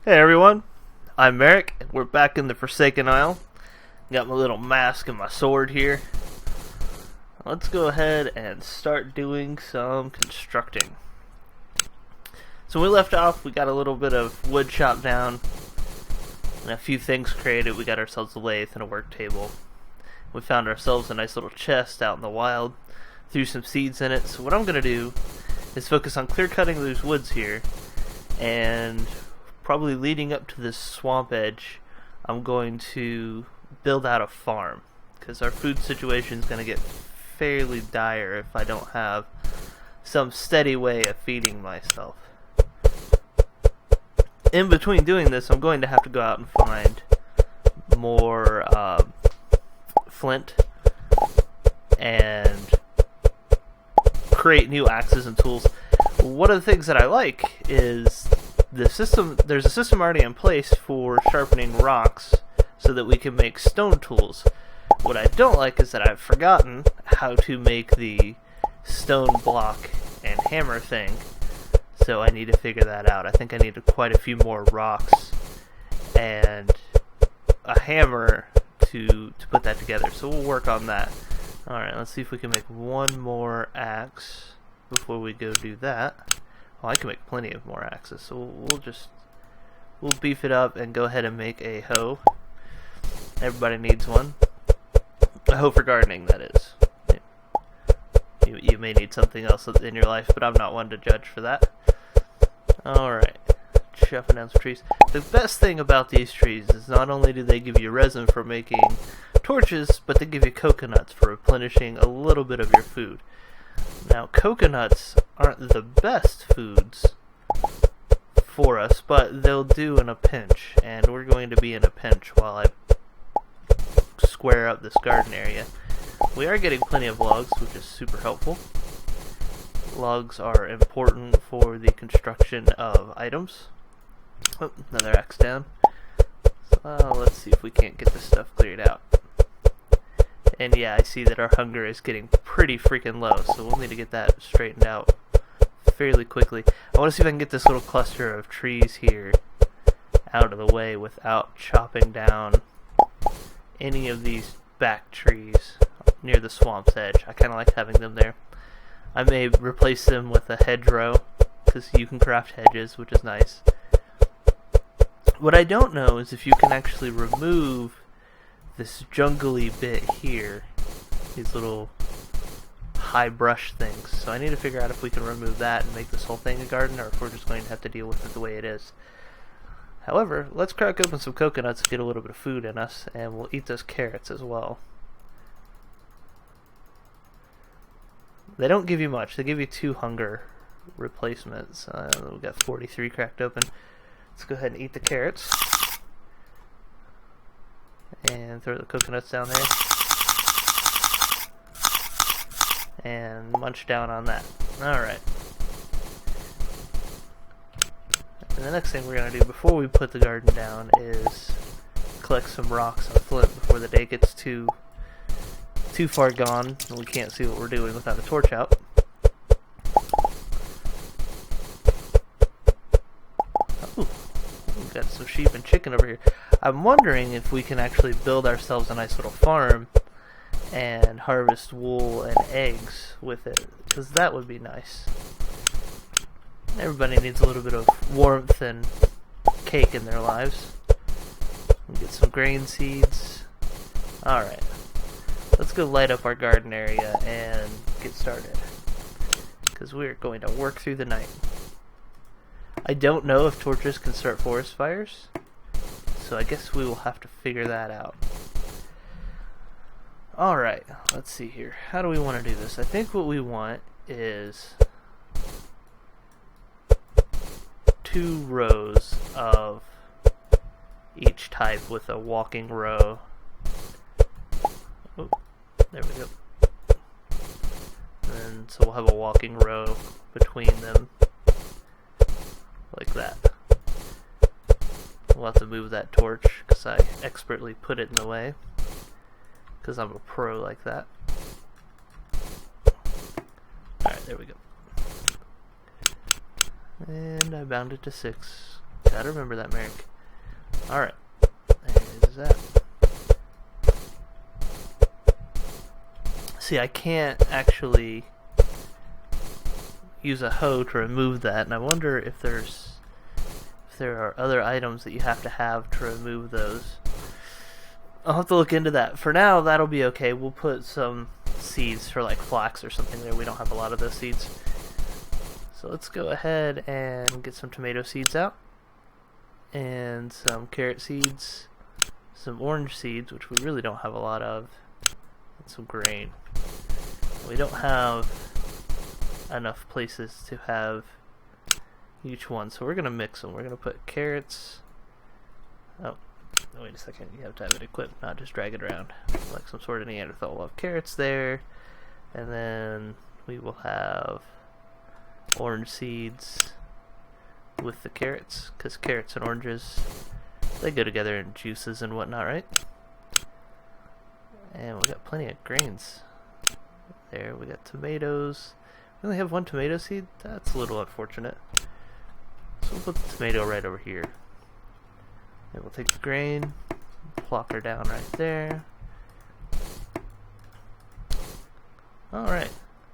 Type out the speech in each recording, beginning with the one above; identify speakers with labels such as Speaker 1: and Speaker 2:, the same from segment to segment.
Speaker 1: Hey everyone, I'm Merric, and we're back in the Forsaken Isle. Got my little mask and my sword here. Let's go ahead and start doing some constructing. So when we left off, we got a little bit of wood chopped down, and a few things created. We got ourselves a lathe and a work table. We found ourselves a nice little chest out in the wild, threw some seeds in it. So what I'm going to do is focus on clear cutting those woods here, and probably leading up to this swamp edge, I'm going to build out a farm, because our food situation is going to get fairly dire if I don't have some steady way of feeding myself. In between doing this, I'm going to have to go out and find more flint and create new axes and tools. One of the things that I like is there's a system already in place for sharpening rocks so that we can make stone tools. What I don't like is that I've forgotten how to make the stone block and hammer thing, so I need to figure that out. I think I need quite a few more rocks and a hammer to put that together, so we'll work on that. Alright, let's see if we can make one more axe before we go do that. Well, I can make plenty of more axes, so we'll beef it up and go ahead and make a hoe. Everybody needs one. A hoe for gardening, that is. You may need something else in your life, but I'm not one to judge for that. Alright, chopping down some trees. The best thing about these trees is not only do they give you resin for making torches, but they give you coconuts for replenishing a little bit of your food. Now, coconuts aren't the best foods for us, but they'll do in a pinch, and we're going to be in a pinch while I square up this garden area. We are getting plenty of logs, which is super helpful. Logs are important for the construction of items. Oh, another axe down. So, let's see if we can't get this stuff cleared out. And yeah, I see that our hunger is getting pretty freaking low, so we'll need to get that straightened out fairly quickly. I want to see if I can get this little cluster of trees here out of the way without chopping down any of these back trees near the swamp's edge. I kind of like having them there. I may replace them with a hedgerow, because you can craft hedges, which is nice. What I don't know is if you can actually remove this jungly bit here, these little high brush things. So I need to figure out if we can remove that and make this whole thing a garden, or if we're just going to have to deal with it the way it is. However, let's crack open some coconuts and get a little bit of food in us, and we'll eat those carrots as well. They don't give you much. They give you 2 hunger replacements. We've got 43 cracked open. Let's go ahead and eat the carrots. And throw the coconuts down there. And munch down on that. Alright. And the next thing we're going to do before we put the garden down is collect some rocks and flint before the day gets too far gone and we can't see what we're doing without a torch out. Oh, we've got some sheep and chicken over here. I'm wondering if we can actually build ourselves a nice little farm and harvest wool and eggs with it, because that would be nice. Everybody needs a little bit of warmth and cake in their lives. We'll get some grain seeds. Alright, let's go light up our garden area and get started, because we're going to work through the night. I don't know if torches can start forest fires, so I guess we will have to figure that out. Alright, let's see here. How do we want to do this? I think what we want is 2 rows of each type with a walking row. Oh, there we go. And so we'll have a walking row between them, like that. We'll have to move that torch because I expertly put it in the way, because I'm a pro like that. Alright, there we go. And I bound it to 6. Gotta remember that, Merric. Alright. There's that. See, I can't actually use a hoe to remove that, and I wonder if there are other items that you have to remove those. I'll have to look into that. For now, that'll be okay. We'll put some seeds for like flax or something there. We don't have a lot of those seeds. So let's go ahead and get some tomato seeds out. And some carrot seeds. Some orange seeds, which we really don't have a lot of. And some grain. We don't have enough places to have each one, so we're going to mix them. We're going to put carrots. Oh, wait a second. You have to have it equipped, not just drag it around like some sort of Neanderthal. We'll have carrots there, and then we will have orange seeds with the carrots, because carrots and oranges, they go together in juices and whatnot, right? And we got plenty of grains there. We got tomatoes. We only have one tomato seed? That's a little unfortunate. So we'll put the tomato right over here. And we'll take the grain, plop her down right there. Alright,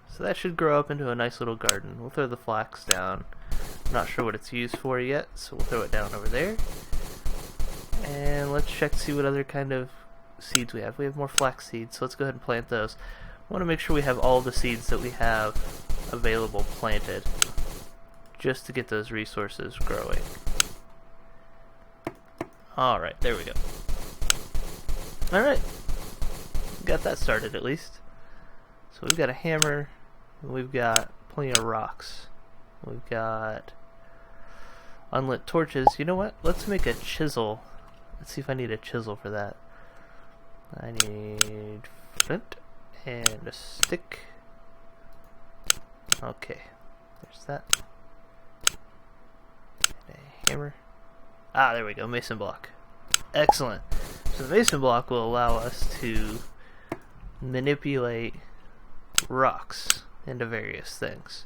Speaker 1: so that should grow up into a nice little garden. We'll throw the flax down. I'm not sure what it's used for yet, so we'll throw it down over there. And let's check to see what other kind of seeds we have. We have more flax seeds, so let's go ahead and plant those. I want to make sure we have all the seeds that we have available planted, just to get those resources growing. Alright, there we go. Alright, got that started at least. So we've got a hammer, and we've got plenty of rocks. We've got unlit torches. You know what? Let's make a chisel. Let's see if I need a chisel for that. I need flint and a stick. Okay, there's that. And a hammer. Ah, there we go, mason block. Excellent. So the mason block will allow us to manipulate rocks into various things.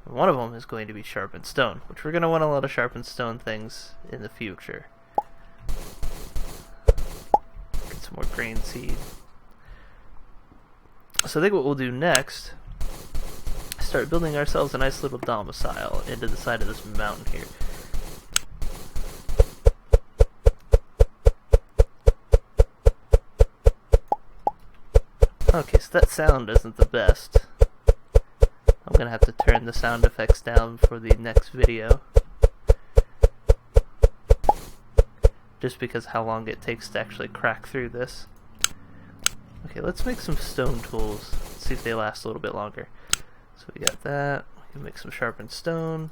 Speaker 1: And one of them is going to be sharpened stone, which we're going to want a lot of sharpened stone things in the future. Get some more grain seed. So I think what we'll do next is start building ourselves a nice little domicile into the side of this mountain here. Okay, so that sound isn't the best. I'm gonna have to turn the sound effects down for the next video, just because how long it takes to actually crack through this. Okay, let's make some stone tools. Let's see if they last a little bit longer. So we got that. We can make some sharpened stone.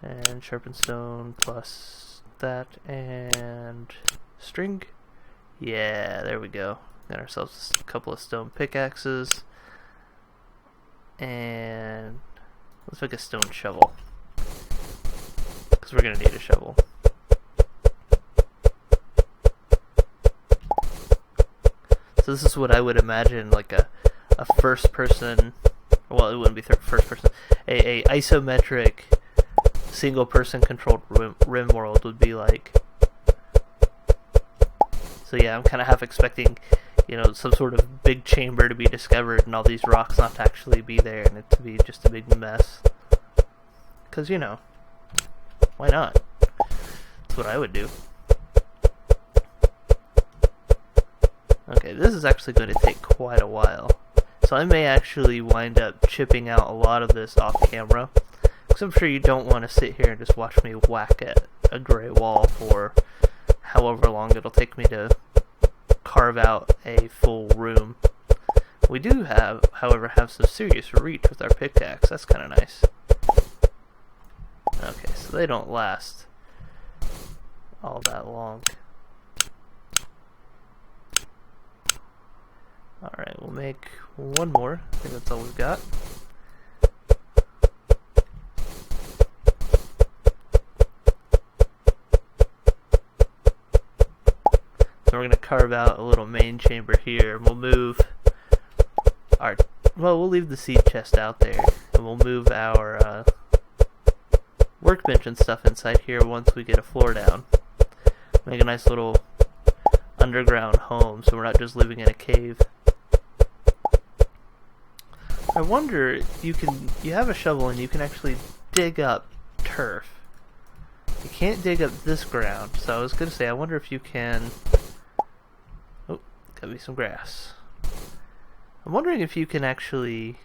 Speaker 1: And sharpened stone plus that and string. Yeah, there we go. Got ourselves a couple of stone pickaxes. And let's make a stone shovel, because we're going to need a shovel. So this is what I would imagine like a first person, well, it wouldn't be first person, a isometric single person controlled rim world would be like. So yeah, I'm kind of half expecting, you know, some sort of big chamber to be discovered and all these rocks not to actually be there and it to be just a big mess. Because, you know, why not? That's what I would do. Okay, this is actually going to take quite a while. So I may actually wind up chipping out a lot of this off camera. Because I'm sure you don't want to sit here and just watch me whack at a gray wall for however long it'll take me to carve out a full room. We do have, however, some serious reach with our pickaxe. That's kind of nice. Okay, so they don't last all that long. Alright, we'll make one more. I think that's all we've got. So we're going to carve out a little main chamber here, and we'll move our, well, we'll leave the seed chest out there, and we'll move our workbench and stuff inside here once we get a floor down. Make a nice little underground home so we're not just living in a cave. I wonder, you have a shovel and you can actually dig up turf. You can't dig up this ground, so I was going to say, I wonder if you can... Oh, got me some grass. I'm wondering if you can actually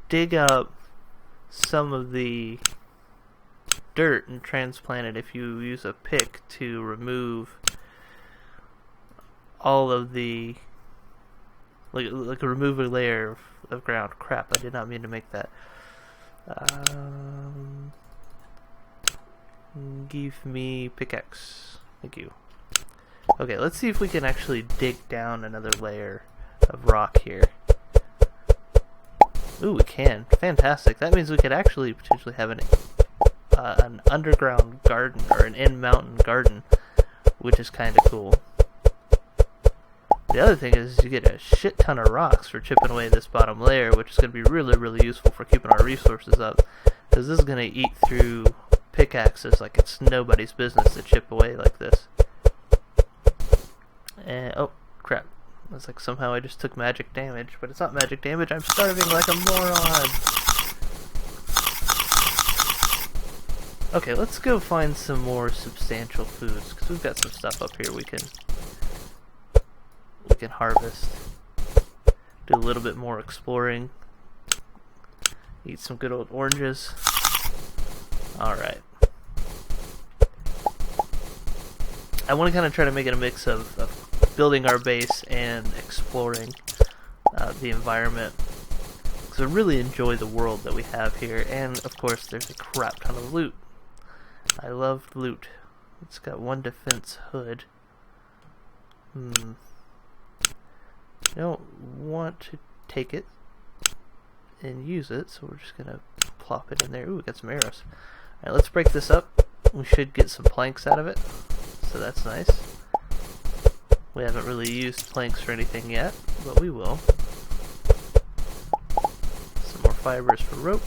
Speaker 1: dig up some of the dirt and transplant it if you use a pick to remove all of the like remove a layer of ground. Crap, I did not mean to make that. Give me pickaxe. Thank you. Okay, let's see if we can actually dig down another layer of rock here. Ooh, we can. Fantastic. That means we could actually potentially have an underground garden, or an in-mountain garden, which is kind of cool. The other thing is you get a shit ton of rocks for chipping away this bottom layer, which is going to be really, really useful for keeping our resources up, because this is going to eat through pickaxes like it's nobody's business to chip away like this. And, oh, crap. It's like somehow I just took magic damage, but it's not magic damage. I'm starving like a moron. Okay, let's go find some more substantial foods, because we've got some stuff up here we can harvest. Do a little bit more exploring. Eat some good old oranges. Alright. I want to kind of try to make it a mix of building our base and exploring the environment, because I really enjoy the world that we have here, and of course there's a crap ton of loot. I love loot. It's got one defense hood. I don't want to take it and use it, so we're just gonna plop it in there. Ooh, we got some arrows. Alright, let's break this up. We should get some planks out of it, so that's nice. We haven't really used planks for anything yet, but we will. Some more fibers for rope.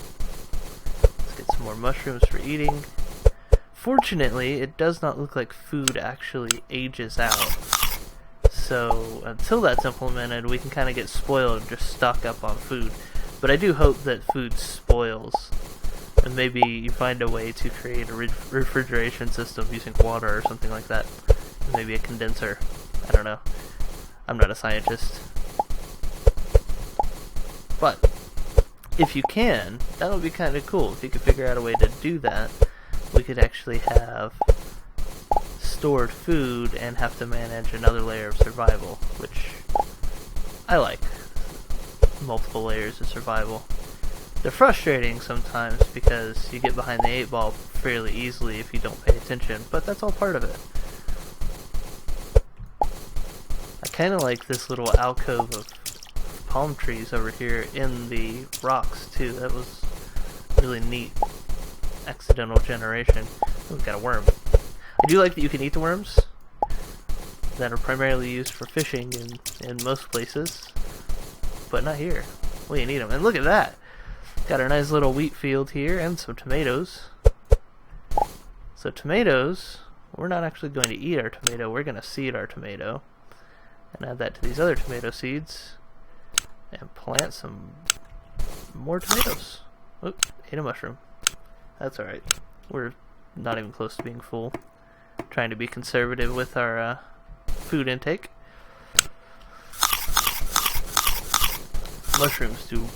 Speaker 1: Let's get some more mushrooms for eating. Fortunately, it does not look like food actually ages out. So until that's implemented, we can kind of get spoiled and just stock up on food. But I do hope that food spoils, and maybe you find a way to create a refrigeration system using water or something like that. Maybe a condenser. I don't know. I'm not a scientist. But if you can, that would be kind of cool. If you could figure out a way to do that, we could actually have stored food and have to manage another layer of survival, which I like. Multiple layers of survival. They're frustrating sometimes because you get behind the 8-ball fairly easily if you don't pay attention, but that's all part of it. I kind of like this little alcove of palm trees over here in the rocks too. That was really neat. Accidental generation. Oh, we got a worm. I do like that you can eat the worms that are primarily used for fishing in most places, but not here. Well, you need them. And look at that! Got a nice little wheat field here and some tomatoes. So tomatoes, we're not actually going to eat our tomato, we're going to seed our tomato and add that to these other tomato seeds and plant some more tomatoes. Oop, ate a mushroom. That's alright. We're not even close to being full. Trying to be conservative with our food intake. Mushrooms do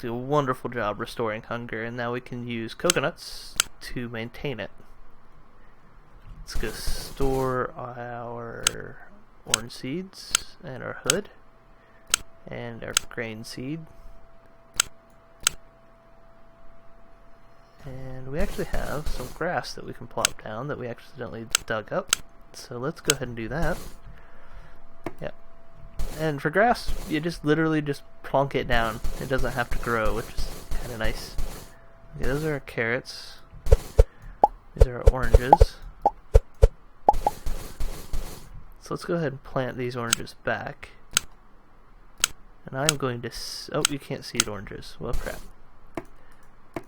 Speaker 1: a wonderful job restoring hunger, and now we can use coconuts to maintain it. Let's go store our orange seeds and our hood and our grain seed. And we actually have some grass that we can plop down that we accidentally dug up. So let's go ahead and do that. Yep. And for grass, you just literally just plonk it down. It doesn't have to grow, which is kind of nice. Okay, those are our carrots. These are our oranges. So let's go ahead and plant these oranges back. And I'm going to... Oh, you can't seed oranges. Well, crap.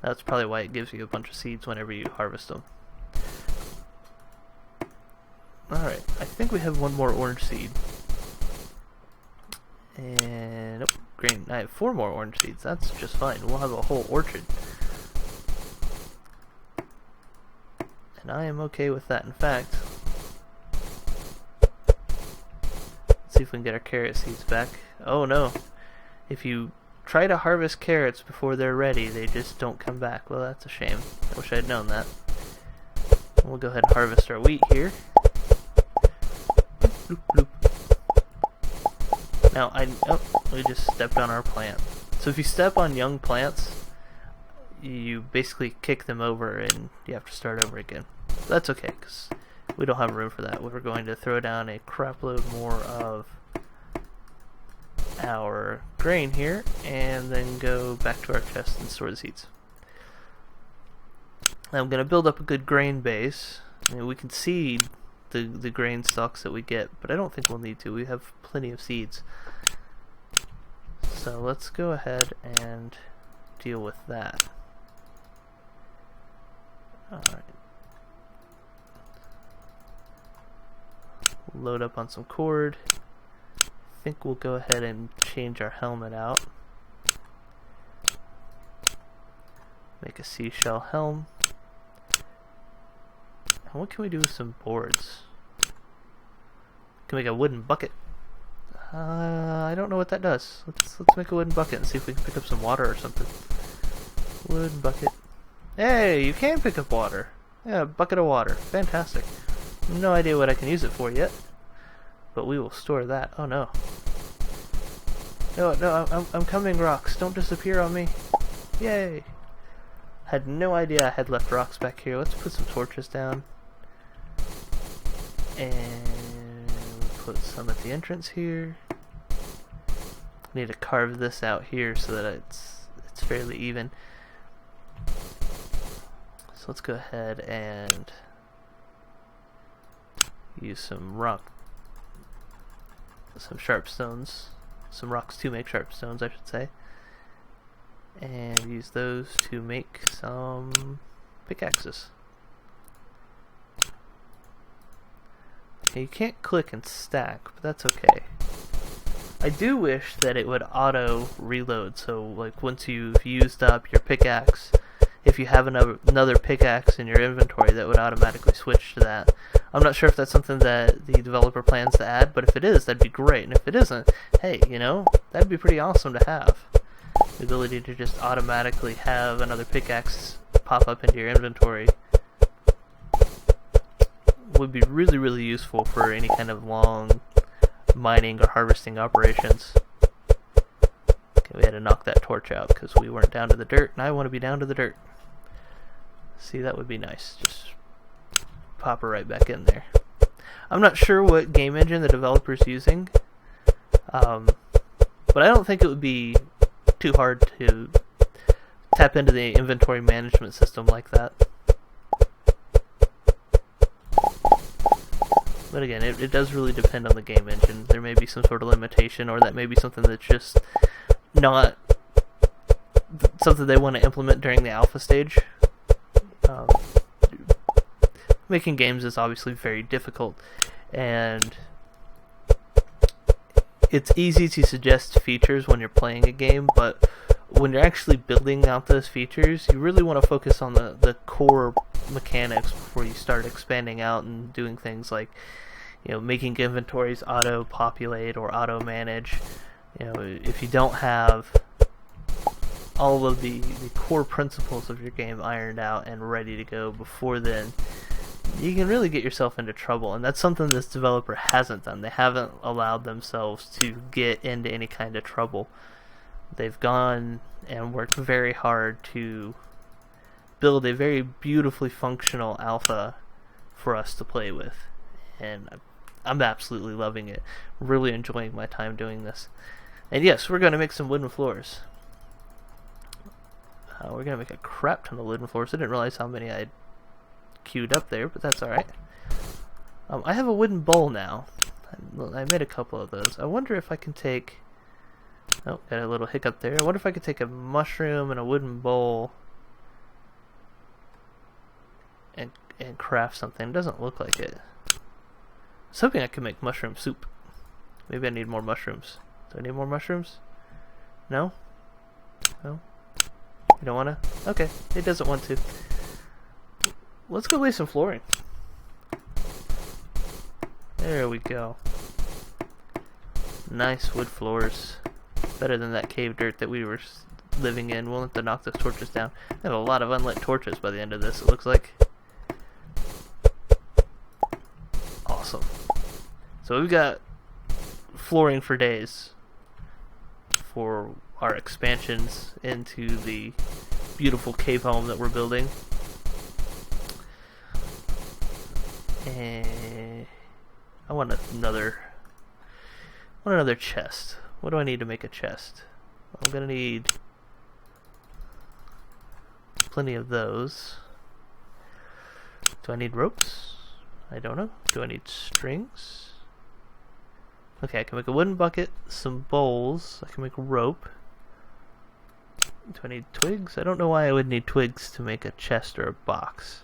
Speaker 1: That's probably why it gives you a bunch of seeds whenever you harvest them. Alright, I think we have one more orange seed. And... Nope, green. I have 4 more orange seeds. That's just fine. We'll have a whole orchard. And I am okay with that. In fact... Let's see if we can get our carrot seeds back. Oh no. If you try to harvest carrots before they're ready, they just don't come back. Well, that's a shame. I wish I'd known that. We'll go ahead and harvest our wheat here. Bloop, bloop. Now, we just stepped on our plant. So if you step on young plants, you basically kick them over and you have to start over again. But that's okay, because we don't have room for that. We're going to throw down a crap load more of our grain here, and then go back to our chest and store the seeds. Now I'm going to build up a good grain base. I mean, we can seed the grain stalks that we get, but I don't think we'll need to. We have plenty of seeds. So let's go ahead and deal with that. Alright. Load up on some cord. I think we'll go ahead and change our helmet out. Make a seashell helm. And what can we do with some boards? Can we make a wooden bucket? I don't know what that does. Let's make a wooden bucket and see if we can pick up some water or something. Wooden bucket. Hey, you can pick up water. Yeah, a bucket of water. Fantastic. No idea what I can use it for yet, but we will store that. Oh no. No, I'm coming, rocks. Don't disappear on me. Yay. Had no idea I had left rocks back here. Let's put some torches down. And put some at the entrance here. Need to carve this out here so that it's fairly even. So let's go ahead and use some sharp stones. Some rocks to make sharp stones, I should say. And use those to make some pickaxes. Okay, you can't click and stack, but that's okay. I do wish that it would auto reload, so like once you've used up your pickaxe, if you have another pickaxe in your inventory, that would automatically switch to that. I'm not sure if that's something that the developer plans to add, but if it is, that'd be great. And if it isn't, hey, you know, that'd be pretty awesome to have. The ability to just automatically have another pickaxe pop up into your inventory would be really, really useful for any kind of long mining or harvesting operations. Okay, we had to knock that torch out because we weren't down to the dirt, and I want to be down to the dirt. See, that would be nice. Just pop her right back in there. I'm not sure what game engine the developer's using, but I don't think it would be too hard to tap into the inventory management system like that. But again, it does really depend on the game engine. There may be some sort of limitation, or that may be something that's just not something they want to implement during the alpha stage. Making games is obviously very difficult, and it's easy to suggest features when you're playing a game, but when you're actually building out those features, you really want to focus on the core mechanics before you start expanding out and doing things like, you know, making inventories auto-populate or auto-manage. You know, if you don't have all of the core principles of your game ironed out and ready to go before then, you can really get yourself into trouble, and that's something this developer hasn't done. They haven't allowed themselves to get into any kind of trouble. They've gone and worked very hard to build a very beautifully functional alpha for us to play with, and I'm absolutely loving it. Really enjoying my time doing this. And yes, we're going to make some wooden floors. We're going to make a crap ton of wooden floors. I didn't realize how many I had queued up there, but that's alright. I have a wooden bowl now. I made a couple of those. I wonder if I can take Oh, got a little hiccup there. I wonder if I could take a mushroom and a wooden bowl and craft something. It doesn't look like it. I was hoping I could make mushroom soup. Maybe I need more mushrooms. Do I need more mushrooms? No? No? You don't want to? Okay, it doesn't want to. Let's go lay some flooring. There we go. Nice wood floors. Better than that cave dirt that we were living in. We'll have to knock those torches down. I have a lot of unlit torches by the end of this, it looks like. Awesome. So we've got flooring for days for our expansions into the beautiful cave home that we're building. And I want another chest. What do I need to make a chest? I'm gonna need plenty of those. Do I need ropes? I don't know. Do I need strings? Okay, I can make a wooden bucket, some bowls. I can make rope. Do I need twigs? I don't know why I would need twigs to make a chest or a box.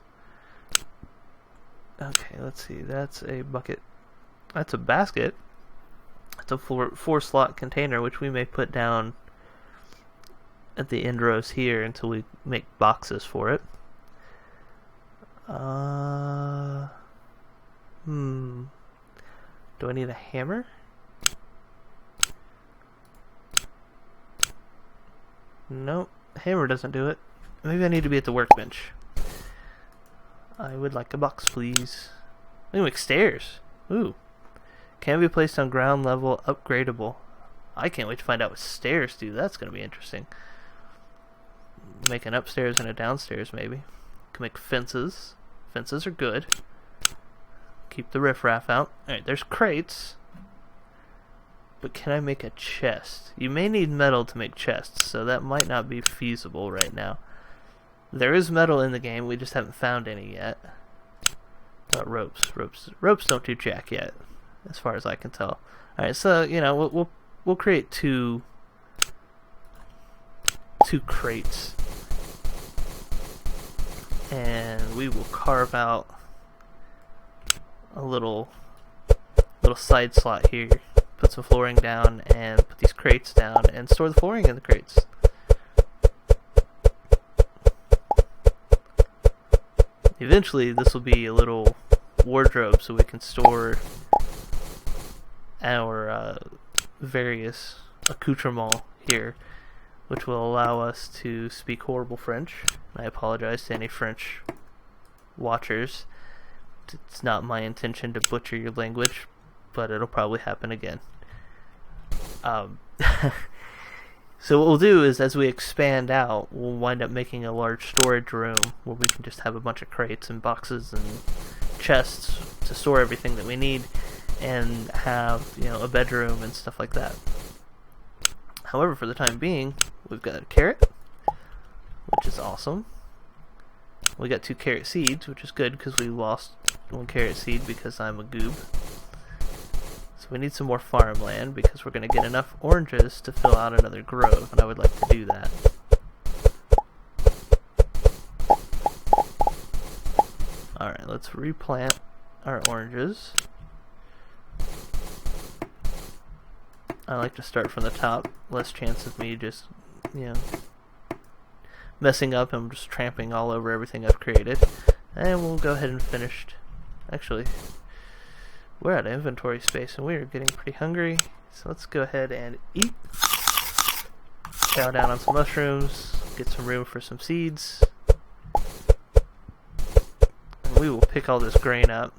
Speaker 1: Okay, let's see. That's a bucket. That's a basket. It's a four slot container, which we may put down at the end rows here until we make boxes for it. Do I need a hammer? Nope, hammer doesn't do it. Maybe I need to be at the workbench. I would like a box, please. I can make stairs. Ooh. Can be placed on ground level, upgradable. I can't wait to find out what stairs do. That's going to be interesting. Make an upstairs and a downstairs, maybe. Can make fences. Fences are good. Keep the riffraff out. Alright, there's crates. But can I make a chest? You may need metal to make chests, so that might not be feasible right now. There is metal in the game, we just haven't found any yet. Ropes. Ropes don't do jack yet, as far as I can tell. Alright, so, you know, we'll create two crates. And we will carve out a little side slot here. Put some flooring down and put these crates down and store the flooring in the crates. Eventually this will be a little wardrobe so we can store our various accoutrements here, which will allow us to speak horrible French. I apologize to any French watchers. It's not my intention to butcher your language, but it'll probably happen again. So what we'll do is, as we expand out, we'll wind up making a large storage room where we can just have a bunch of crates and boxes and chests to store everything that we need, and have, you know, a bedroom and stuff like that. However, for the time being, we've got a carrot, which is awesome. We got 2 carrot seeds, which is good because we lost 1 carrot seed because I'm a goob. So we need some more farmland because we're going to get enough oranges to fill out another grove, and I would like to do that. Alright, let's replant our oranges. I like to start from the top, less chance of me just, you know, messing up and just tramping all over everything I've created. And we'll go ahead and finish. Actually, we're out of inventory space and we're getting pretty hungry, so let's go ahead and eat. Chow down on some mushrooms, get some room for some seeds. And we will pick all this grain up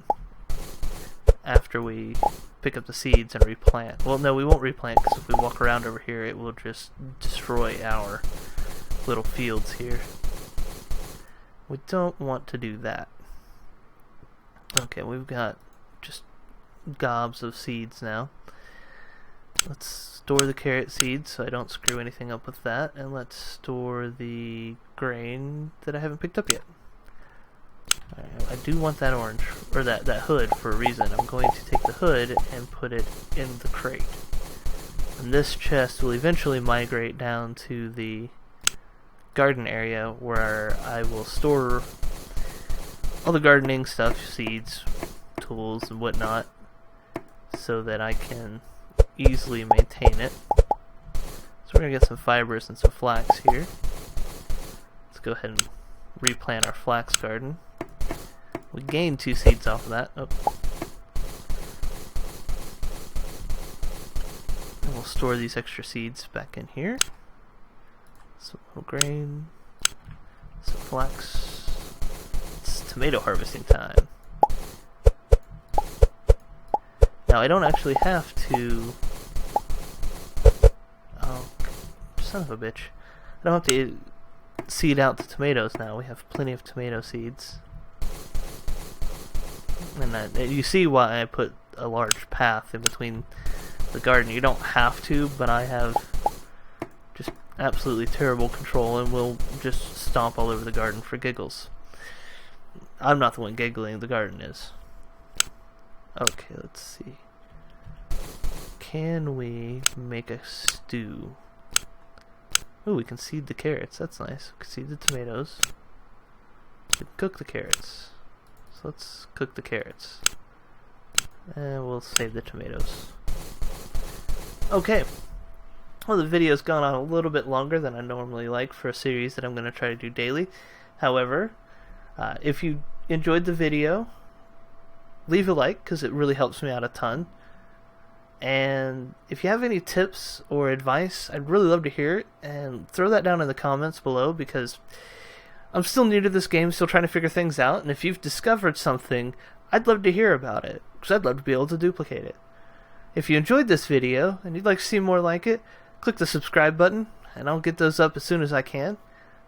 Speaker 1: after we pick up the seeds and replant. Well, no, we won't replant because if we walk around over here it will just destroy our little fields here. We don't want to do that. Okay, we've got just gobs of seeds now. Let's store the carrot seeds so I don't screw anything up with that, and let's store the grain that I haven't picked up yet. Alright, I do want that orange, or that hood for a reason. I'm going to take the hood and put it in the crate. And this chest will eventually migrate down to the garden area where I will store all the gardening stuff, seeds, tools, and whatnot, so that I can easily maintain it. So we're going to get some fibers and some flax here. Let's go ahead and replant our flax garden. We gained 2 seeds off of that. Oh. And we'll store these extra seeds back in here. Some whole grain, some flax. It's tomato harvesting time. Now I don't actually have to... Oh, son of a bitch. I don't have to seed out the tomatoes now. We have plenty of tomato seeds. And you see why I put a large path in between the garden. You don't have to, but I have just absolutely terrible control and will just stomp all over the garden for giggles. I'm not the one giggling, the garden is. Okay, let's see. Can we make a stew? Oh, we can seed the carrots. That's nice. We can seed the tomatoes. We can cook the carrots. So let's cook the carrots. And we'll save the tomatoes. Okay. Well, the video's gone on a little bit longer than I normally like for a series that I'm going to try to do daily. However, if you enjoyed the video, leave a like because it really helps me out a ton. And if you have any tips or advice, I'd really love to hear it, and throw that down in the comments below, because I'm still new to this game, still trying to figure things out, and if you've discovered something, I'd love to hear about it, because I'd love to be able to duplicate it. If you enjoyed this video, and you'd like to see more like it, click the subscribe button, and I'll get those up as soon as I can,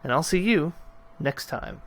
Speaker 1: and I'll see you next time.